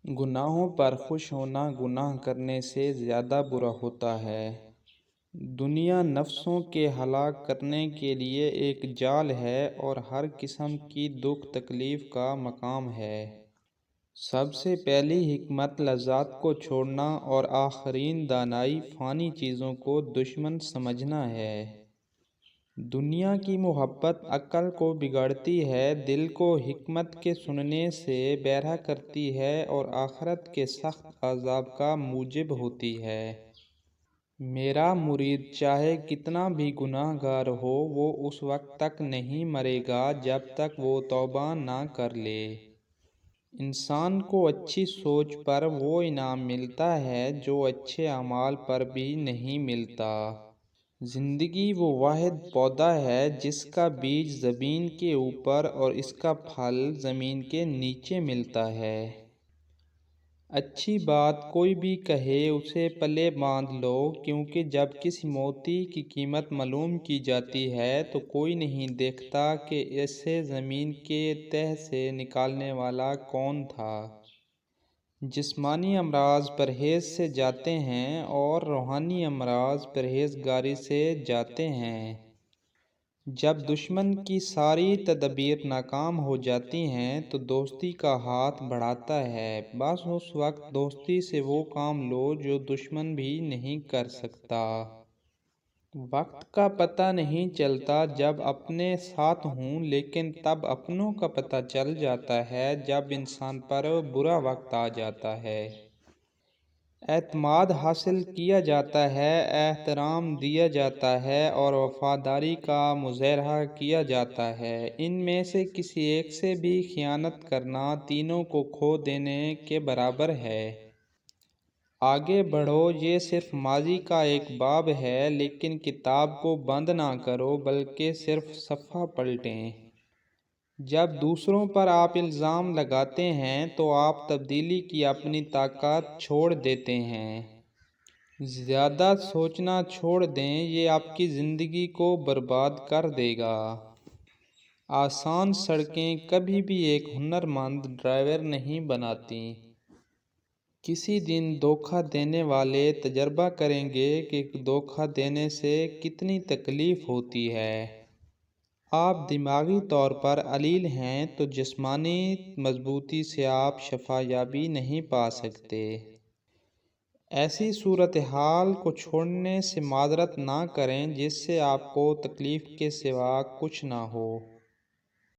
گناہوں پر خوش ہونا گناہ کرنے سے زیادہ برا ہوتا ہے۔ دنیا نفسوں کے ہلاک کرنے کے لیے ایک جال ہے اور ہر قسم کی دکھ تکلیف کا مقام ہے۔ سب سے پہلی حکمت لذات کو چھوڑنا اور آخرین دانائی فانی چیزوں کو دشمن سمجھنا ہے۔ دنیا کی محبت عقل کو بگاڑتی ہے، دل کو حکمت کے سننے سے بہرا کرتی ہے اور آخرت کے سخت عذاب کا موجب ہوتی ہے۔ میرا مرید چاہے کتنا بھی گناہ گار ہو، وہ اس وقت تک نہیں مرے گا جب تک وہ توبہ نہ کر لے۔ انسان کو اچھی سوچ پر وہ انعام ملتا ہے جو اچھے اعمال پر بھی نہیں ملتا۔ زندگی وہ واحد پودا ہے جس کا بیج زمین کے اوپر اور اس کا پھل زمین کے نیچے ملتا ہے۔ اچھی بات کوئی بھی کہے اسے پلے باندھ لو، کیونکہ جب کسی موتی کی قیمت معلوم کی جاتی ہے تو کوئی نہیں دیکھتا کہ اسے زمین کے تہ سے نکالنے والا کون تھا۔ جسمانی امراض پرہیز سے جاتے ہیں اور روحانی امراض پرہیزگاری سے جاتے ہیں۔ جب دشمن کی ساری تدابیر ناکام ہو جاتی ہیں تو دوستی کا ہاتھ بڑھاتا ہے۔ بس اس وقت دوستی سے وہ کام لو جو دشمن بھی نہیں کر سکتا۔ وقت کا پتہ نہیں چلتا جب اپنے ساتھ ہوں، لیکن تب اپنوں کا پتہ چل جاتا ہے جب انسان پر برا وقت آ جاتا ہے۔ اعتماد حاصل کیا جاتا ہے، احترام دیا جاتا ہے اور وفاداری کا مظاہرہ کیا جاتا ہے۔ ان میں سے کسی ایک سے بھی خیانت کرنا تینوں کو کھو دینے کے برابر ہے۔ آگے بڑھو، یہ صرف ماضی کا ایک باب ہے، لیکن کتاب کو بند نہ کرو بلکہ صرف صفحہ پلٹیں۔ جب دوسروں پر آپ الزام لگاتے ہیں تو آپ تبدیلی کی اپنی طاقت چھوڑ دیتے ہیں۔ زیادہ سوچنا چھوڑ دیں، یہ آپ کی زندگی کو برباد کر دے گا۔ آسان سڑکیں کبھی بھی ایک ہنرمند ڈرائیور نہیں بناتیں۔ کسی دن دھوکہ دینے والے تجربہ کریں گے کہ دھوکہ دینے سے کتنی تکلیف ہوتی ہے۔ آپ دماغی طور پر علیل ہیں تو جسمانی مضبوطی سے آپ شفا یابی نہیں پا سکتے۔ ایسی صورتحال کو چھوڑنے سے معذرت نہ کریں جس سے آپ کو تکلیف کے سوا کچھ نہ ہو۔